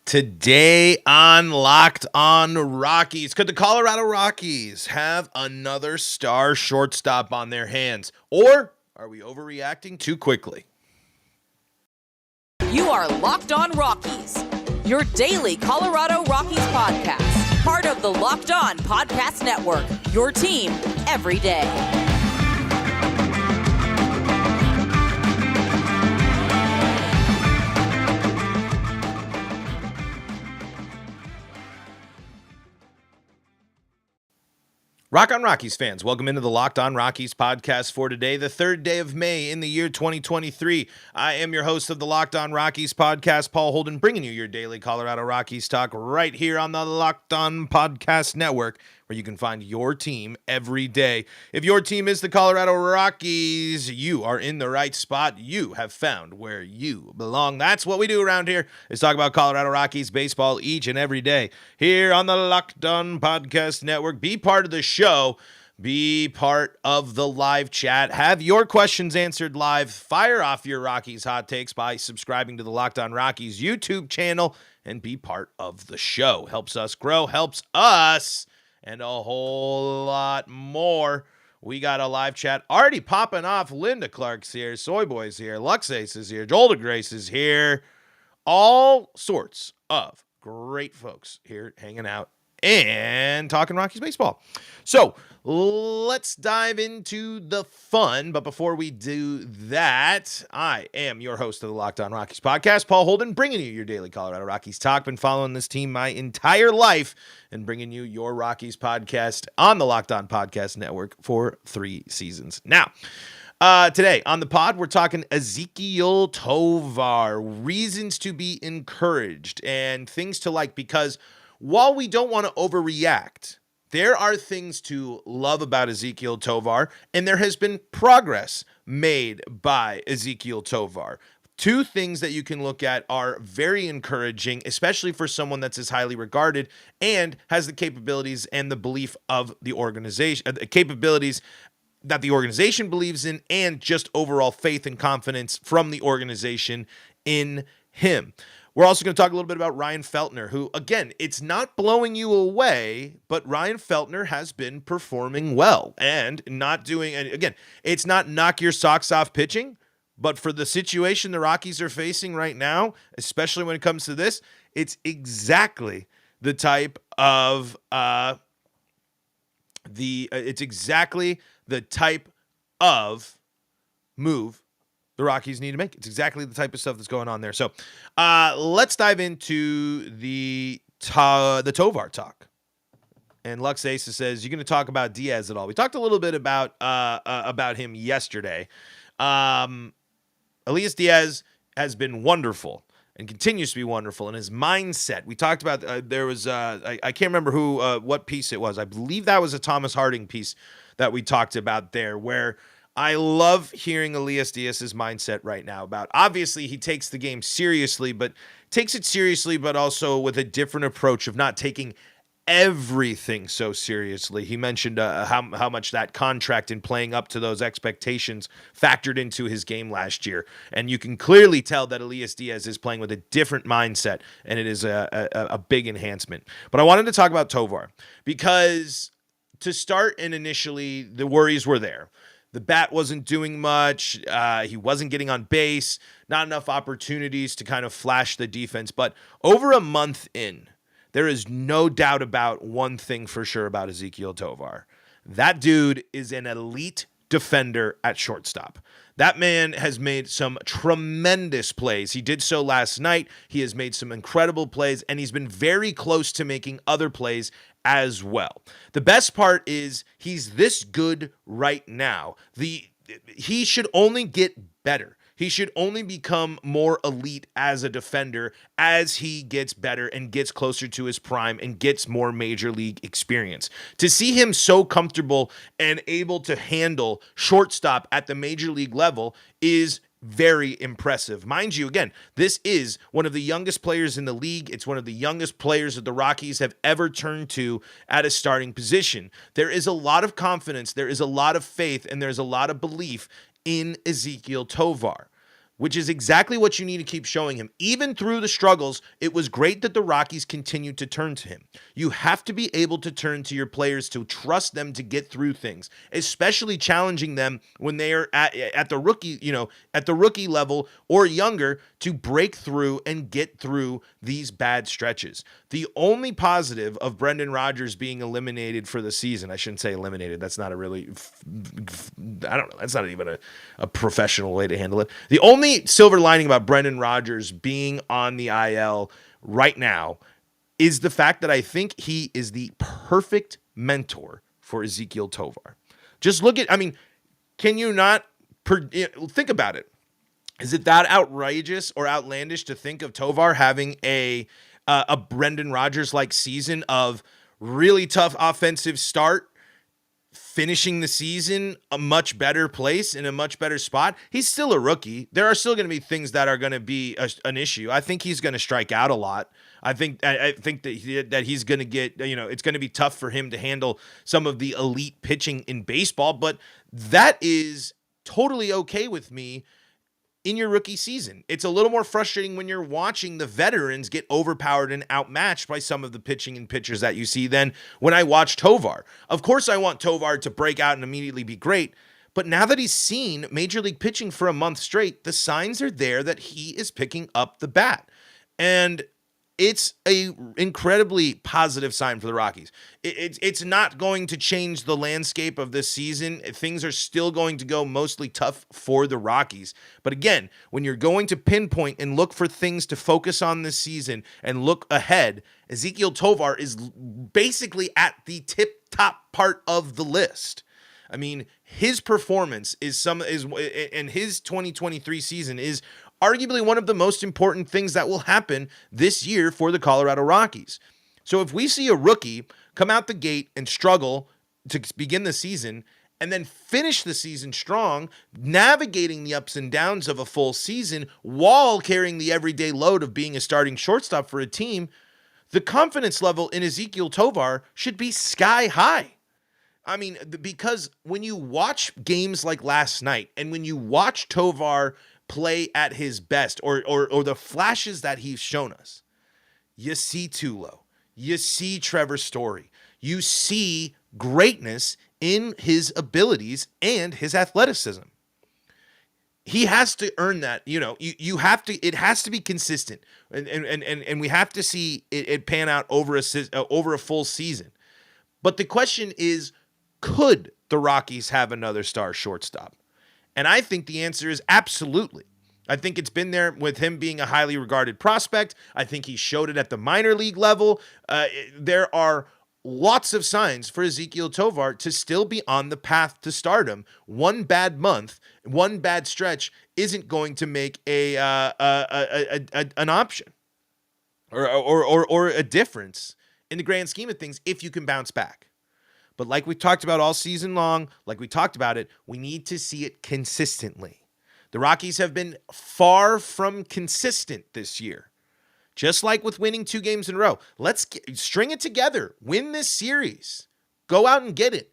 Today on Locked On Rockies, could the Colorado Rockies have another star shortstop on their hands? Or are we overreacting too quickly? You are Locked On Rockies, your daily Colorado Rockies podcast. Part of the Locked On Podcast Network, your team every day. Rock on Rockies fans, welcome into the Locked On Rockies podcast for today, the third day of May in the year 2023. I am your host of the Locked On Rockies podcast, Paul Holden, bringing you your daily Colorado Rockies talk right here on the Locked On Podcast Network, where you can find your team every day. If your team is the Colorado Rockies, you are in the right spot. You have found where you belong. That's what we do around here, is talk about Colorado Rockies baseball each and every day here on the Locked On Podcast Network. Be part of the show. Be part of the live chat. Have your questions answered live. Fire off your Rockies hot takes by subscribing to the Locked On Rockies YouTube channel and be part of the show. Helps us grow, helps us, and a whole lot more. We got a live chat already popping off. Linda Clark's here, Soy Boy's here, Lux Ace is here, Joel DeGrace is here. All sorts of great folks here hanging out and talking Rockies baseball. So let's dive into the fun. But before we do that, I am your host of the Locked On Rockies podcast, Paul Holden, bringing you your daily Colorado Rockies talk. Been following this team my entire life and bringing you your Rockies podcast on the Locked On Podcast Network for 3 seasons now. Today on the pod, we're talking Ezekiel Tovar, reasons to be encouraged and things to like, because while we don't want to overreact, there are things to love about Ezekiel Tovar, and there has been progress made by Ezekiel Tovar. 2 things that you can look at are very encouraging, especially for someone that's as highly regarded and has the capabilities and the belief of the organization, the capabilities that the organization believes in, and just overall faith and confidence from the organization in him. We're also going to talk a little bit about Ryan Feltner, who, again, it's not blowing you away, but Ryan Feltner has been performing well and not doing, and again, it's not knock your socks off pitching, but for the situation the Rockies are facing right now, especially when it comes to this, it's exactly the type of move the Rockies need to make. It's exactly the type of stuff that's going on there. So let's dive into the Tovar talk. And Lux Ace says, you're going to talk about Diaz at all? We talked a little bit about him yesterday. Elias Diaz has been wonderful and continues to be wonderful in his mindset. We talked about, there was, I can't remember what piece it was. I believe that was a Thomas Harding piece that we talked about there, where I love hearing Elias Diaz's mindset right now about, obviously he takes the game seriously, but also with a different approach of not taking everything so seriously. He mentioned how much that contract and playing up to those expectations factored into his game last year. And you can clearly tell that Elias Diaz is playing with a different mindset, and it is a big enhancement. But I wanted to talk about Tovar because to start, and initially the worries were there. The bat wasn't doing much. He wasn't getting on base, not enough opportunities to kind of flash the defense. But over a month in, there is no doubt about one thing for sure about Ezekiel Tovar. That dude is an elite defender at shortstop. That man has made some tremendous plays. He did so last night. He has made some incredible plays, and he's been very close to making other plays as well. The best part is he's this good right now. He should only get better. He should only become more elite as a defender as he gets better and gets closer to his prime and gets more major league experience. To see him so comfortable and able to handle shortstop at the major league level is very impressive. Mind you, again, this is one of the youngest players in the league. It's one of the youngest players that the Rockies have ever turned to at a starting position. There is a lot of confidence, there is a lot of faith, and there's a lot of belief in Ezekiel Tovar. which is exactly what you need to keep showing him. Even through the struggles, it was great that the Rockies continued to turn to him. You have to be able to turn to your players to trust them to get through things, especially challenging them when they are at the rookie, at the rookie level or younger, to break through and get through these bad stretches. The only positive of Brendan Rodgers being eliminated for the season, I shouldn't say eliminated. That's not a really, I don't know. That's not even a professional way to handle it. The only silver lining about Brendan Rodgers being on the IL right now is the fact that I think he is the perfect mentor for Ezekiel Tovar. Just look at, can you not think about it? Is it that outrageous or outlandish to think of Tovar having a Brendan Rodgers-like season of really tough offensive start, finishing the season a much better place in a much better spot? He's still a rookie. There are still going to be things that are going to be an issue. I think he's going to strike out a lot. I think that he's going to get, it's going to be tough for him to handle some of the elite pitching in baseball, but that is totally okay with me in your rookie season. It's a little more frustrating when you're watching the veterans get overpowered and outmatched by some of the pitching and pitchers that you see than when I watch Tovar. Of course, I want Tovar to break out and immediately be great, but now that he's seen Major League pitching for a month straight, the signs are there that he is picking up the bat. And it's a incredibly positive sign for the Rockies. It's not going to change the landscape of this season. Things are still going to go mostly tough for the Rockies. But again, when you're going to pinpoint and look for things to focus on this season and look ahead, Ezekiel Tovar is basically at the top part of the list. His performance and his 2023 season is arguably one of the most important things that will happen this year for the Colorado Rockies. So if we see a rookie come out the gate and struggle to begin the season and then finish the season strong, navigating the ups and downs of a full season while carrying the everyday load of being a starting shortstop for a team, the confidence level in Ezekiel Tovar should be sky high. Because when you watch games like last night and when you watch Tovar play at his best or the flashes that he's shown us, you see Tulo, you see Trevor Story, you see greatness in his abilities and his athleticism. He has to earn that. You have to. It has to be consistent, and we have to see it pan out over a full season. But the question is, could the Rockies have another star shortstop? And I think the answer is absolutely. I think it's been there with him being a highly regarded prospect. I think he showed it at the minor league level. There are lots of signs for Ezekiel Tovar to still be on the path to stardom. One bad month, one bad stretch isn't going to make an option or a difference in the grand scheme of things if you can bounce back. But like we talked about all season long, we need to see it consistently. The Rockies have been far from consistent this year. Just like with winning 2 games in a row. Let's string it together. Win this series. Go out and get it.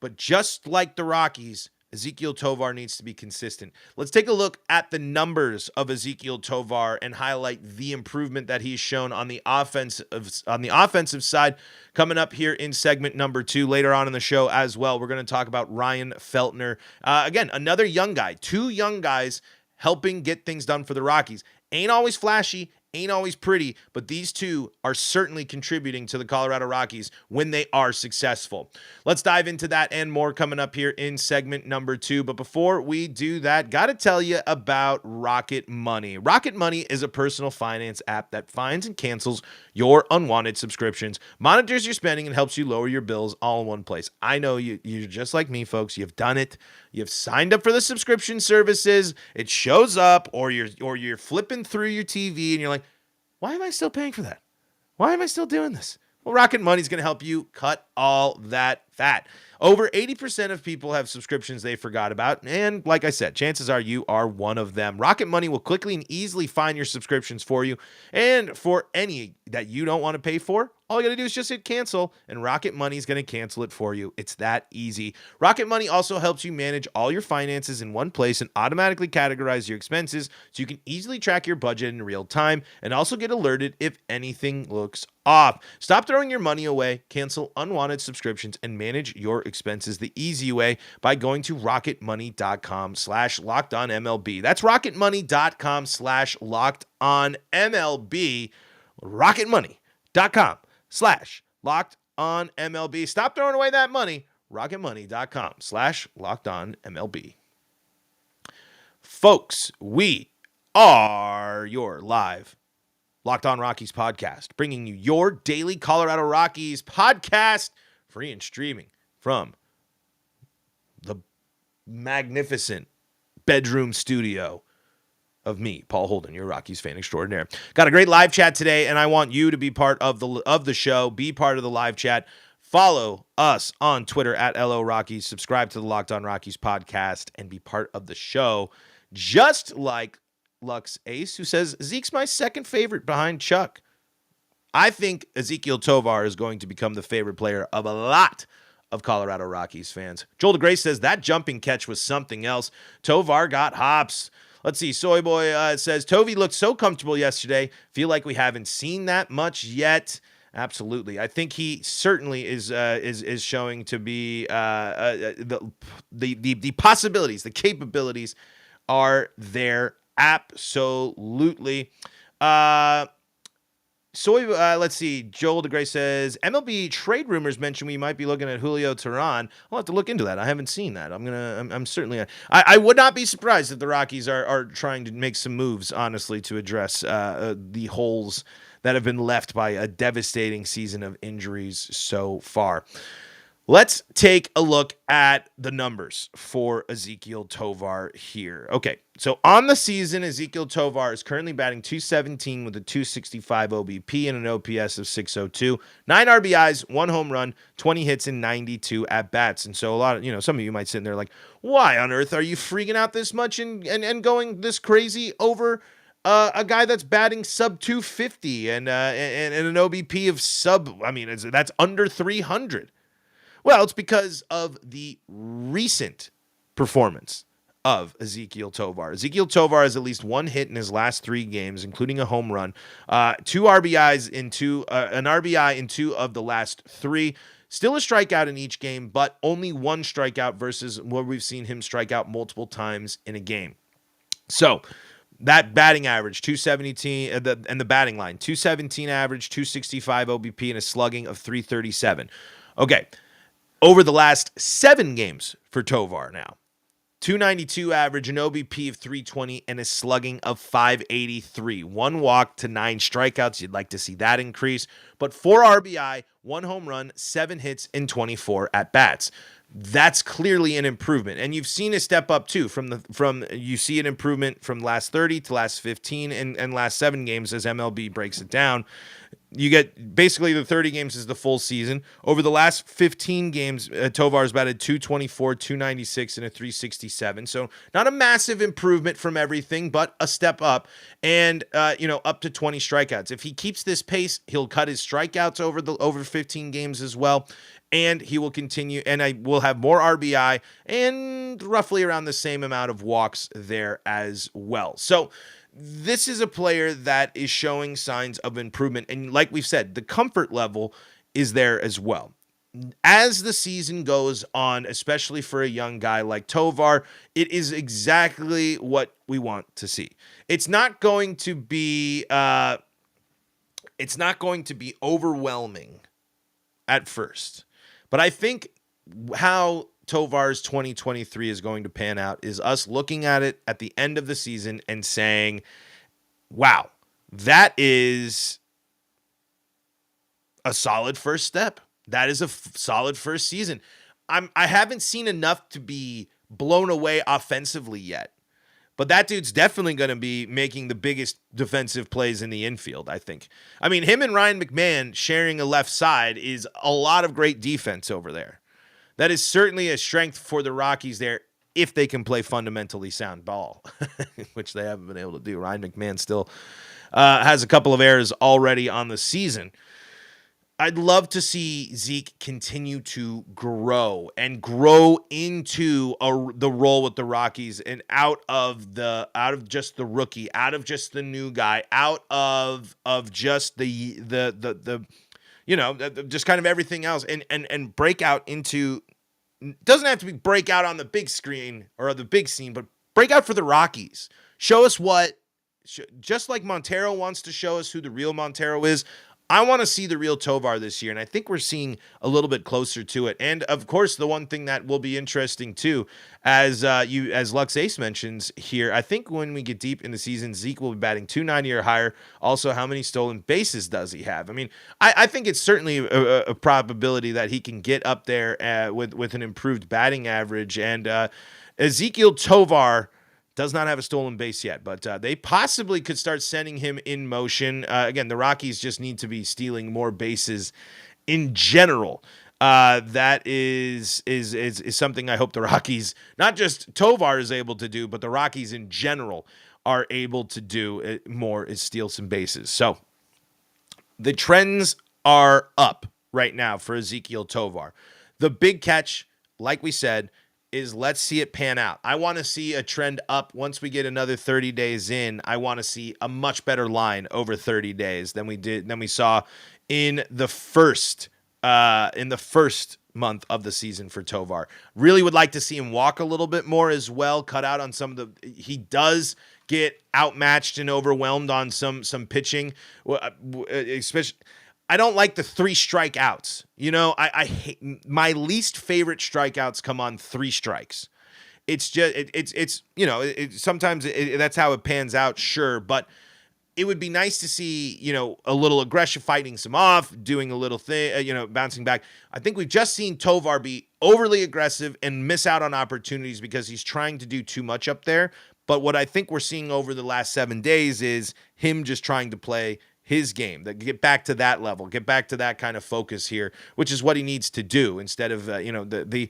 But just like the Rockies, Ezekiel Tovar needs to be consistent. Let's take a look at the numbers of Ezekiel Tovar and highlight the improvement that he's shown on the offensive side. Coming up here in segment number 2 later on in the show as well, we're going to talk about Ryan Feltner. Again, another young guy. 2 young guys helping get things done for the Rockies. Ain't always flashy, ain't always pretty, but these 2 are certainly contributing to the Colorado Rockies when they are successful. Let's dive into that and more coming up here in segment number 2. But before we do that, got to tell you about Rocket Money. Rocket Money is a personal finance app that finds and cancels your unwanted subscriptions, monitors your spending, and helps you lower your bills all in one place. I know you're just like me, folks. You've done it. You've signed up for the subscription services. It shows up, or you're flipping through your TV and you're like, why am I still paying for that? Why am I still doing this? Well, Rocket Money is going to help you cut all that fat. Over 80% of people have subscriptions they forgot about, and like I said, chances are you are one of them. Rocket Money will quickly and easily find your subscriptions for you, and for any that you don't want to pay for, All you got to do is just hit cancel, and Rocket Money is going to cancel it for you. It's that easy. Rocket Money also helps you manage all your finances in one place and automatically categorize your expenses so you can easily track your budget in real time and also get alerted if anything looks off. Stop throwing your money away, cancel unwanted subscriptions, and manage your expenses the easy way by going to rocketmoney.com/lockedonmlb. That's rocketmoney.com/lockedonmlb. rocketmoney.com/lockedonmlb. Stop throwing away that money. rocketmoney.com/lockedonmlb. Folks, we are your live Locked On Rockies podcast, bringing you your daily Colorado Rockies podcast, free and streaming from the magnificent bedroom studio of me, Paul Holden, your Rockies fan extraordinaire. Got a great live chat today, and I want you to be part of the show, be part of the live chat. Follow us on Twitter at LO Rockies, subscribe to the Locked On Rockies podcast, and be part of the show, just like Lux Ace, who says, Zeke's my second favorite behind Chuck. I think Ezekiel Tovar is going to become the favorite player of a lot of Colorado Rockies fans. Joel DeGrace says that jumping catch was something else. Tovar got hops. Let's see. Soy Boy says, Tovey looked so comfortable yesterday. Feel like we haven't seen that much yet. Absolutely. I think he certainly is showing to be the possibilities, the capabilities are there. Absolutely. Let's see. Joel DeGray says MLB trade rumors mention we might be looking at Julio Teheran. I'll have to look into that. I haven't seen that. I'm certainly. I would not be surprised if the Rockies are trying to make some moves, honestly, to address the holes that have been left by a devastating season of injuries so far. Let's take a look at the numbers for Ezekiel Tovar here. Okay, so on the season, Ezekiel Tovar is currently batting .217 with a .265 OBP and an OPS of .602, 9 RBIs, 1 home run, 20 hits, and 92 at-bats. And so a lot of, some of you might sit in there like, why on earth are you freaking out this much and going this crazy over a guy that's batting sub 250 and an OBP of that's under 300? Well, it's because of the recent performance of Ezekiel Tovar. Ezekiel Tovar has at least one hit in his last 3 games, including a home run, 2 RBIs an RBI in 2 of the last 3. Still a strikeout in each game, but only 1 strikeout versus where we've seen him strike out multiple times in a game. So that batting average, 217, and the batting line, 217 average, 265 OBP, and a slugging of 337. Okay. Over the last 7 games for Tovar now, 292 average, an OBP of 320, and a slugging of 583. 1 walk to 9 strikeouts. You'd like to see that increase. But 4 RBI, 1 home run, 7 hits, and 24 at-bats. That's clearly an improvement. And you've seen a step up too you see an improvement from last 30 to last 15 and last 7 games as MLB breaks it down. You get basically the 30 games is the full season. Over the last 15 games, Tovar's batted .224, .296, and a .367. So not a massive improvement from everything, but a step up and, up to 20 strikeouts. If he keeps this pace, he'll cut his strikeouts over 15 games as well. And he will continue, and I will have more RBI and roughly around the same amount of walks there as well. So this is a player that is showing signs of improvement. And like we've said, the comfort level is there as well. As the season goes on, especially for a young guy like Tovar, it is exactly what we want to see. It's not going to be overwhelming at first. But I think how Tovar's 2023 is going to pan out is us looking at it at the end of the season and saying, wow, that is a solid first step. That is a solid first season. I haven't seen enough to be blown away offensively yet. But that dude's definitely going to be making the biggest defensive plays in the infield, I think. I mean, him and Ryan McMahon sharing a left side is a lot of great defense over there. That is certainly a strength for the Rockies there if they can play fundamentally sound ball, which they haven't been able to do. Ryan McMahon still has a couple of errors already on the season. I'd love to see Zeke continue to grow into the role with the Rockies and out of just the rookie, out of just the new guy, out of just the just kind of everything else, and break out into, doesn't have to be break out on the big screen or the big scene, but break out for the Rockies. Show us just like Montero wants to show us who the real Montero is. I want to see the real Tovar this year, and I think we're seeing a little bit closer to it. And of course, the one thing that will be interesting too, as Lux Ace mentions here, I think when we get deep in the season, Zeke will be batting .290 or higher. Also, how many stolen bases does he have? I mean, I think it's certainly a probability that he can get up there with an improved batting average. And Ezekiel Tovar does not have a stolen base yet, but they possibly could start sending him in motion. Again, the Rockies just need to be stealing more bases in general. That is something I hope the Rockies, not just Tovar is able to do, but the Rockies in general are able to do more, is steal some bases. So the trends are up right now for Ezekiel Tovar. The big catch, like we said, is let's see it pan out. I want to see a trend up once we get another 30 days in. I want to see a much better line over 30 days than we saw in the first month of the season for Tovar. Really would like to see him walk a little bit more as well, cut out on some of he does get outmatched and overwhelmed on some pitching, especially. I don't like the 3 strikeouts. I hate, my least favorite strikeouts come on 3 strikes. It's just, sometimes that's how it pans out. Sure. But it would be nice to see, a little aggression, fighting some off, doing a little thing, bouncing back. I think we've just seen Tovar be overly aggressive and miss out on opportunities because he's trying to do too much up there. But what I think we're seeing over the last 7 days is him just trying to play his game, that get back to that level, get back to that kind of focus here, which is what he needs to do instead of, the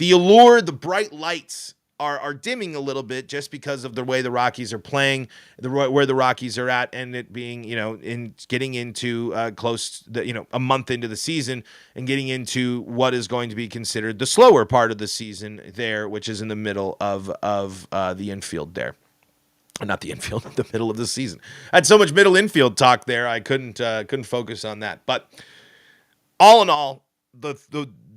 allure, the bright lights are dimming a little bit just because of the way the Rockies are playing, where the Rockies are at, and it being, in getting into close, a month into the season and getting into what is going to be considered the slower part of the season there, which is in the middle of the infield there. Not the infield, the middle of the season. I had so much middle infield talk there, I couldn't focus on that. But all in all,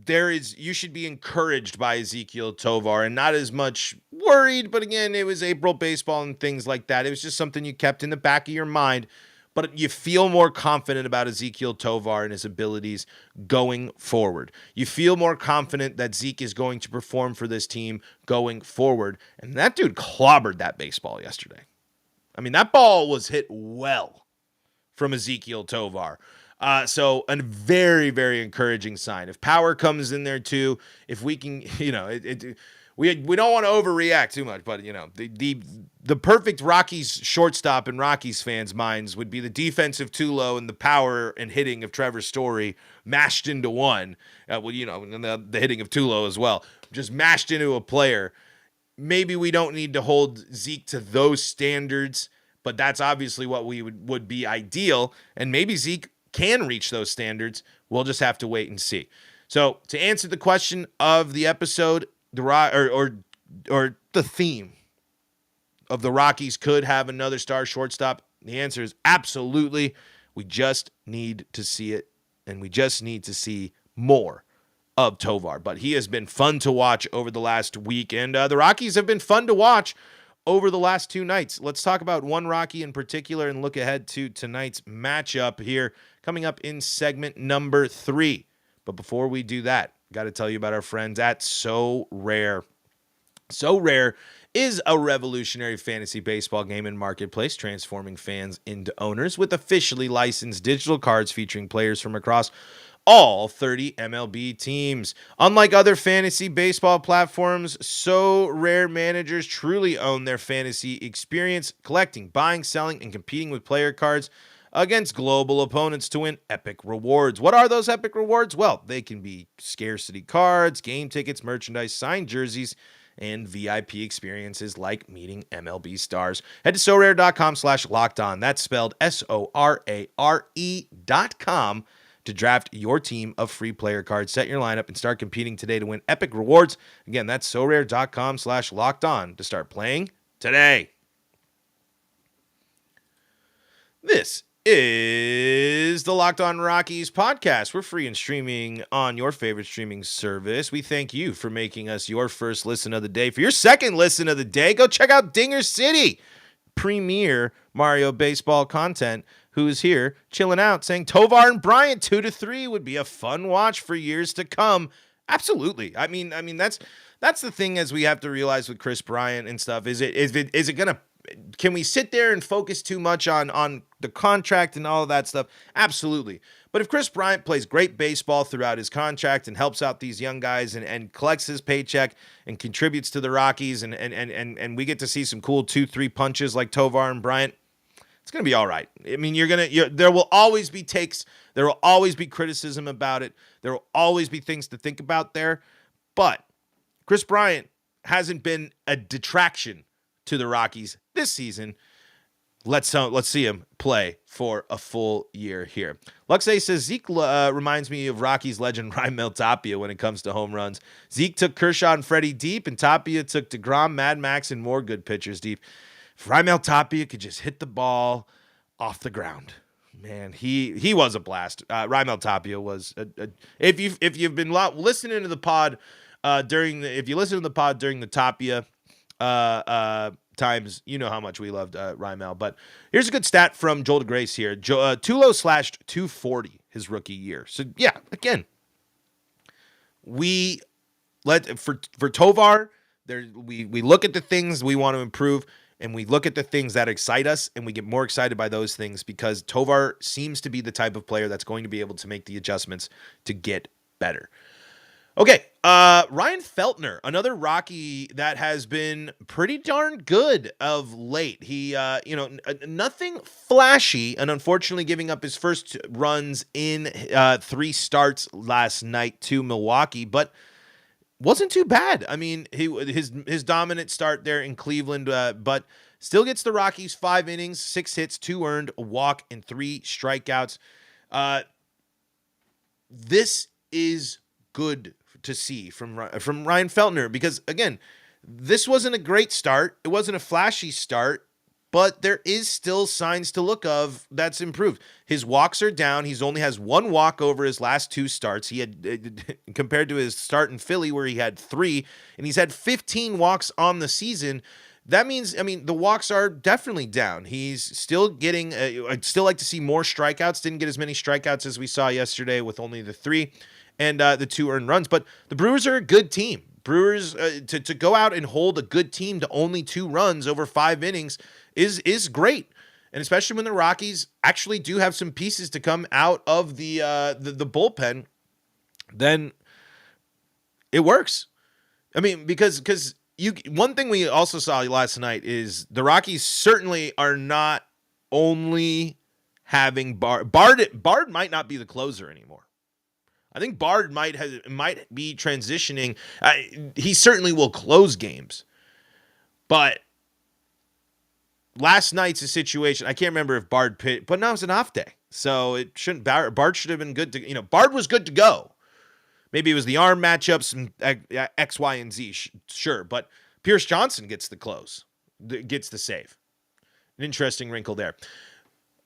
you should be encouraged by Ezekiel Tovar and not as much worried. But again, it was April baseball and things like that. It was just something you kept in the back of your mind. But you feel more confident about Ezekiel Tovar and his abilities going forward. You feel more confident that Zeke is going to perform for this team going forward. And that dude clobbered that baseball yesterday. I mean, that ball was hit well from Ezekiel Tovar. So a very, very encouraging sign. If power comes in there too, if we can, we don't want to overreact too much, but the perfect Rockies shortstop in Rockies fans' minds would be the defensive Tulo and the power and hitting of Trevor Story mashed into one. And the hitting of Tulo as well, just mashed into a player. Maybe we don't need to hold Zeke to those standards, but that's obviously what we would be ideal. And maybe Zeke can reach those standards. We'll just have to wait and see. So to answer the question of the episode, or the theme of the Rockies could have another star shortstop, the answer is absolutely. We just need to see it, and we just need to see more of Tovar. But he has been fun to watch over the last week, and the Rockies have been fun to watch over the last 2 nights. Let's talk about one Rocky in particular and look ahead to tonight's matchup here coming up in segment number 3. But before we do that, got to tell you about our friends at So Rare. So Rare is a revolutionary fantasy baseball game and marketplace, transforming fans into owners with officially licensed digital cards featuring players from across all 30 MLB teams. Unlike other fantasy baseball platforms, So Rare managers truly own their fantasy experience, collecting, buying, selling, and competing with player cards against global opponents to win epic rewards. What are those epic rewards? Well, they can be scarcity cards, game tickets, merchandise, signed jerseys, and VIP experiences like meeting MLB stars. Head to SoRare.com/lockedon. That's spelled SORARE.com to draft your team of free player cards. Set your lineup and start competing today to win epic rewards. Again, that's sorare.com/lockedon to start playing today. This is the Locked On Rockies podcast. We're free and streaming on your favorite streaming service. We thank you for making us your first listen of the day. For your second listen of the day, go check out Dinger City, premier Mario baseball content, who is here chilling out saying Tovar and Bryant 2-3 would be a fun watch for years to come. Absolutely. I mean that's the thing, as we have to realize with Chris Bryant and stuff. Is it gonna, can we sit there and focus too much on the contract and all of that stuff? Absolutely. But if Chris Bryant plays great baseball throughout his contract and helps out these young guys and collects his paycheck and contributes to the Rockies and we get to see some cool 2-3 punches like Tovar and Bryant, it's going to be all right. I mean, there will always be takes. There will always be criticism about it. There will always be things to think about there. But Chris Bryant hasn't been a detraction to the Rockies this season. Let's see him play for a full year here. Luxay says Zeke reminds me of Rockies legend Ryan Tapia when it comes to home runs. Zeke took Kershaw and Freddie deep, and Tapia took DeGrom, Mad Max, and more good pitchers deep. If Ryan Tapia could just hit the ball off the ground, man, he was a blast. Ryan Tapia was if you've been listening to the pod during the Tapia times, you know how much we loved Rymel. But here's a good stat from Joel DeGrace here. Tulo slashed 240 his rookie year. So yeah, again, we for Tovar there. We look at the things we want to improve, and we look at the things that excite us, and we get more excited by those things because Tovar seems to be the type of player that's going to be able to make the adjustments to get better. Okay, Ryan Feltner, another Rocky that has been pretty darn good of late. He, nothing flashy, and unfortunately giving up his first runs in 3 starts last night to Milwaukee, but wasn't too bad. I mean, his dominant start there in Cleveland, but still gets the Rockies 5 innings, 6 hits, 2 earned, a walk, and 3 strikeouts. This is good to see from Ryan Feltner because, again, this wasn't a great start. It wasn't a flashy start, but there is still signs to look of that's improved. His walks are down. He's only has 1 walk over his last 2 starts. He had, compared to his start in Philly where he had 3, and he's had 15 walks on the season. That means, the walks are definitely down. He's still getting, I'd still like to see more strikeouts. Didn't get as many strikeouts as we saw yesterday with only the 3 and the 2 earned runs. But the Brewers are a good team. Brewers, to go out and hold a good team to only 2 runs over 5 innings is great. And especially when the Rockies actually do have some pieces to come out of the bullpen, then it works. I mean, because one thing we also saw last night is the Rockies certainly are not only having Bard might not be the closer anymore. I think Bard might be transitioning. He certainly will close games, but last night's a situation. I can't remember if Bard pitched, but now it's an off day, so it shouldn't. Bard should have been good to. Bard was good to go. Maybe it was the arm matchups and X, Y, and Z. Sure, but Pierce Johnson gets the close, gets the save. An interesting wrinkle there.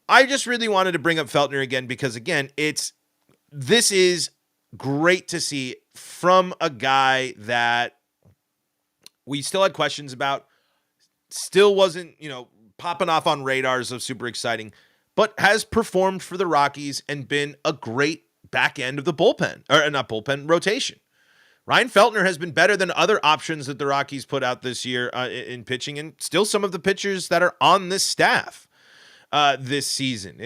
I just really wanted to bring up Feltner again because, again, this is great to see from a guy that we still had questions about, still wasn't, popping off on radars of super exciting, but has performed for the Rockies and been a great back end of the bullpen, or not bullpen, rotation. Ryan Feltner has been better than other options that the Rockies put out this year in pitching, and still some of the pitchers that are on this staff this season.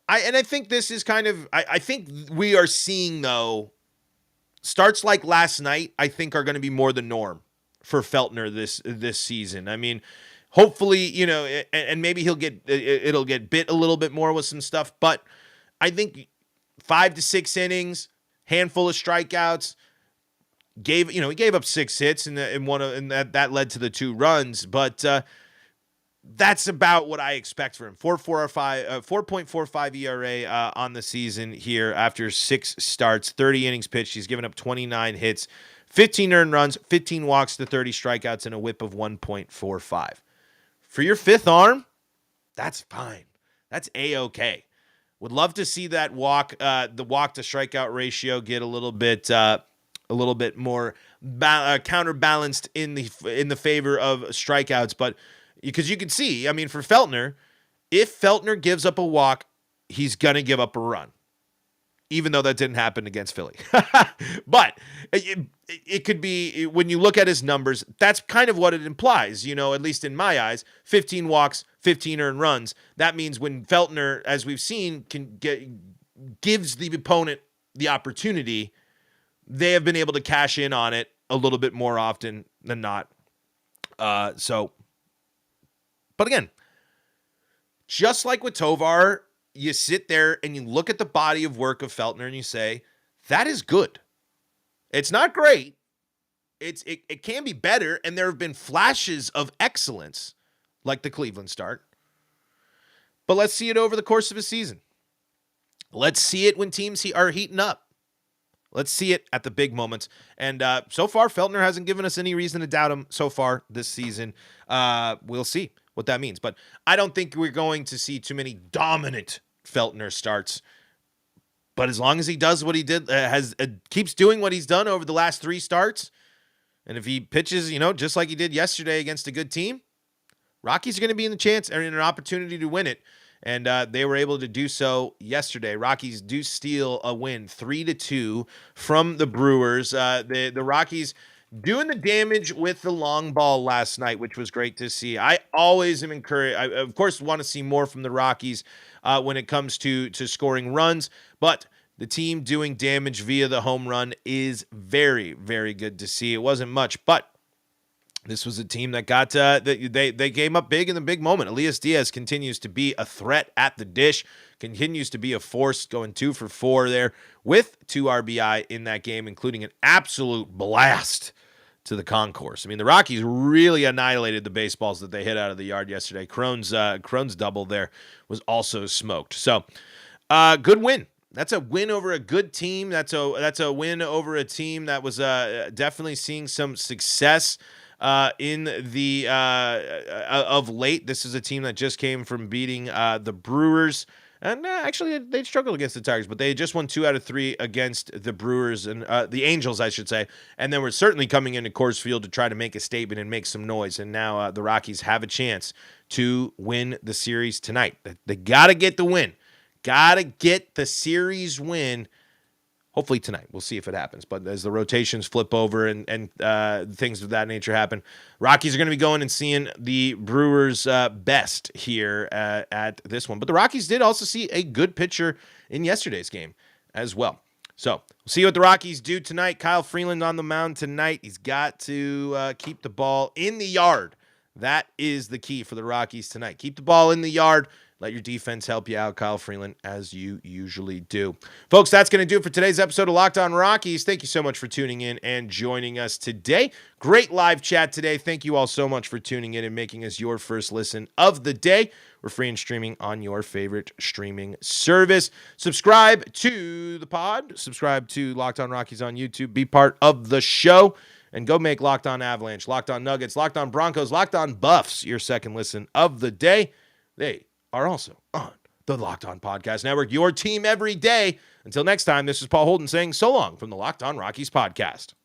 I think this is kind of, I think we are seeing, though, starts like last night, I think are going to be more the norm for Feltner this season. I mean, hopefully, and maybe it'll get bit a little bit more with some stuff, but I think 5 to 6 innings, handful of strikeouts, he gave up 6 hits and that led to the 2 runs, but that's about what I expect for him. 4.45 ERA on the season here after 6 starts, 30 innings pitched. He's given up 29 hits, 15 earned runs, 15 walks to 30 strikeouts, and a whip of 1.45. For your fifth arm, that's fine. That's A-okay. Would love to see that the walk to strikeout ratio get a little bit more counterbalanced in the favor of strikeouts, but because you can see, I mean, for Feltner, if Feltner gives up a walk, he's going to give up a run, even though that didn't happen against Philly. But it could be, when you look at his numbers, that's kind of what it implies, at least in my eyes. 15 walks, 15 earned runs. That means when Feltner, as we've seen, gives the opponent the opportunity, they have been able to cash in on it a little bit more often than not. But again, just like with Tovar, you sit there and you look at the body of work of Feltner and you say, that is good. It's not great. It can be better, and there have been flashes of excellence, like the Cleveland start. But let's see it over the course of a season. Let's see it when teams are heating up. Let's see it at the big moments. And so far, Feltner hasn't given us any reason to doubt him so far this season. We'll see what that means. But I don't think we're going to see too many dominant Feltner starts. But as long as he does what he did, keeps doing what he's done over the last 3 starts, and if he pitches, just like he did yesterday against a good team, Rockies are going to be in an opportunity to win it. And they were able to do so yesterday. Rockies do steal a win, 3-2 from the Brewers. The Rockies doing the damage with the long ball last night, which was great to see. I always am encouraged. I, of course, want to see more from the Rockies when it comes to scoring runs, but the team doing damage via the home run is very, very good to see. It wasn't much, but this was a team that got they came up big in the big moment. Elias Diaz continues to be a threat at the dish, continues to be a force, going 2 for 4 there with 2 RBI in that game, including an absolute blast to the concourse. I mean, the Rockies really annihilated the baseballs that they hit out of the yard yesterday. Cron's double there was also smoked. So, good win. That's a win over a good team. That's a win over a team that was definitely seeing some success in the of late. This is a team that just came from beating the Brewers. And actually, they struggled against the Tigers, but they just won 2 out of 3 against the Brewers and the Angels, I should say. And then we're certainly coming into Coors Field to try to make a statement and make some noise. And now the Rockies have a chance to win the series tonight. They got to get the win. Got to get the series win. Hopefully tonight. We'll see if it happens. But as the rotations flip over and things of that nature happen, Rockies are going to be going and seeing the Brewers' best here at this one. But the Rockies did also see a good pitcher in yesterday's game as well. So we'll see what the Rockies do tonight. Kyle Freeland on the mound tonight. He's got to keep the ball in the yard. That is the key for the Rockies tonight. Keep the ball in the yard. Let your defense help you out, Kyle Freeland, as you usually do. Folks, that's going to do it for today's episode of Locked On Rockies. Thank you so much for tuning in and joining us today. Great live chat today. Thank you all so much for tuning in and making us your first listen of the day. We're free and streaming on your favorite streaming service. Subscribe to the pod. Subscribe to Locked On Rockies on YouTube. Be part of the show. And go make Locked On Avalanche, Locked On Nuggets, Locked On Broncos, Locked On Buffs your second listen of the day. They are also on the Locked On Podcast Network, your team every day. Until next time, this is Paul Holden saying so long from the Locked On Rockies podcast.